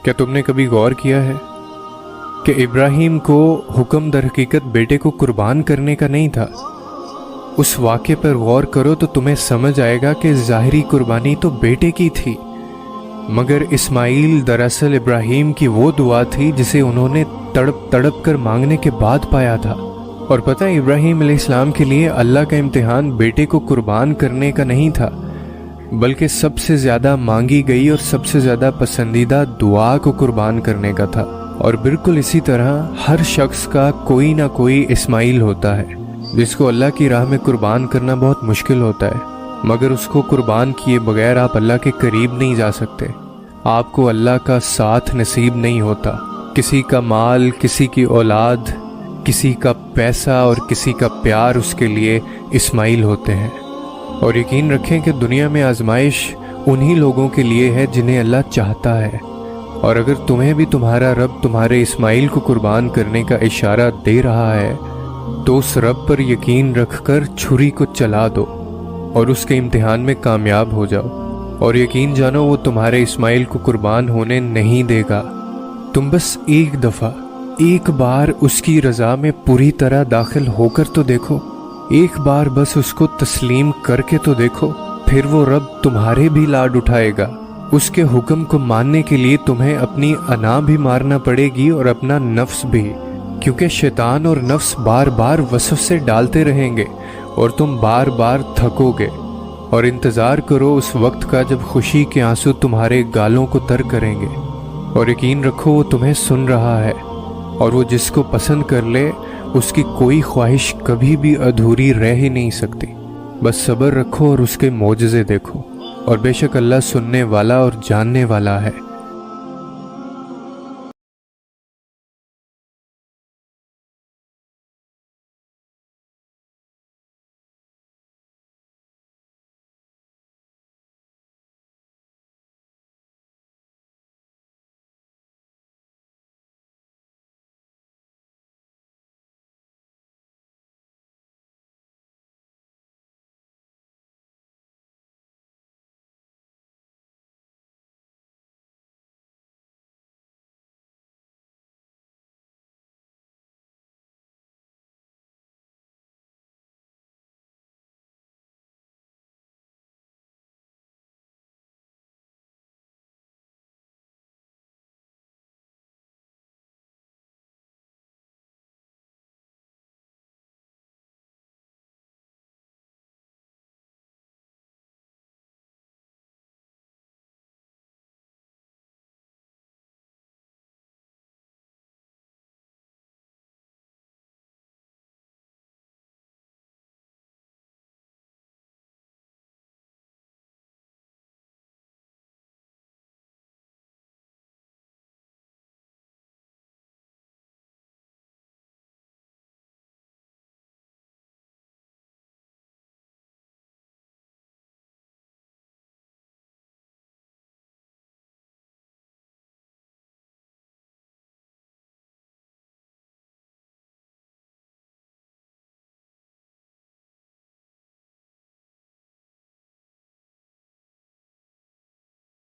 क्या तुमने कभी गौर किया है कि इब्राहिम को हुक्म दर हकीकत बेटे को कुर्बान करने का नहीं था? उस वाक़े पर गौर करो तो तुम्हें समझ आएगा कि ज़ाहिरी कुर्बानी तो बेटे की थी, मगर इस्माइल दरअसल इब्राहिम की वो दुआ थी जिसे उन्होंने तड़प तड़प कर मांगने के बाद पाया था। और पता है, इब्राहिम अलैहिस्सलाम के लिए अल्लाह का इम्तिहान बेटे को कुर्बान करने का नहीं था, बल्कि सबसे ज़्यादा मांगी गई और सबसे ज़्यादा पसंदीदा दुआ को कुर्बान करने का था। और बिल्कुल इसी तरह हर शख्स का कोई ना कोई इस्माइल होता है जिसको अल्लाह की राह में कुर्बान करना बहुत मुश्किल होता है, मगर उसको कुर्बान किए बगैर आप अल्लाह के करीब नहीं जा सकते। आपको अल्लाह का साथ नसीब नहीं होता। किसी का माल, किसी की औलाद, किसी का पैसा और किसी का प्यार उसके लिए इस्माइल होते हैं। और यकीन रखें कि दुनिया में आजमाइश उन्हीं लोगों के लिए है जिन्हें अल्लाह चाहता है। और अगर तुम्हें भी तुम्हारा रब तुम्हारे इस्माइल को कुर्बान करने का इशारा दे रहा है तो उस रब पर यकीन रखकर छुरी को चला दो और उसके इम्तिहान में कामयाब हो जाओ। और यकीन जानो, वो तुम्हारे इस्माइल को कुर्बान होने नहीं देगा। तुम बस एक दफ़ा, एक बार उसकी रज़ा में पूरी तरह दाखिल होकर तो देखो, एक बार बस उसको तस्लीम करके तो देखो, फिर वो रब तुम्हारे भी लाड उठाएगा। उसके हुक्म को मानने के लिए तुम्हें अपनी अना भी मारना पड़ेगी और अपना नफ्स भी, क्योंकि शैतान और नफ्स बार बार वसवसे डालते रहेंगे और तुम बार बार थकोगे। और इंतज़ार करो उस वक्त का जब खुशी के आंसू तुम्हारे गालों को तर करेंगे। और यकीन रखो, वो तुम्हें सुन रहा है, और वो जिसको पसंद कर ले उसकी कोई ख्वाहिश कभी भी अधूरी रह ही नहीं सकती। बस सब्र रखो और उसके मोजज़े देखो, और बेशक अल्लाह सुनने वाला और जानने वाला है।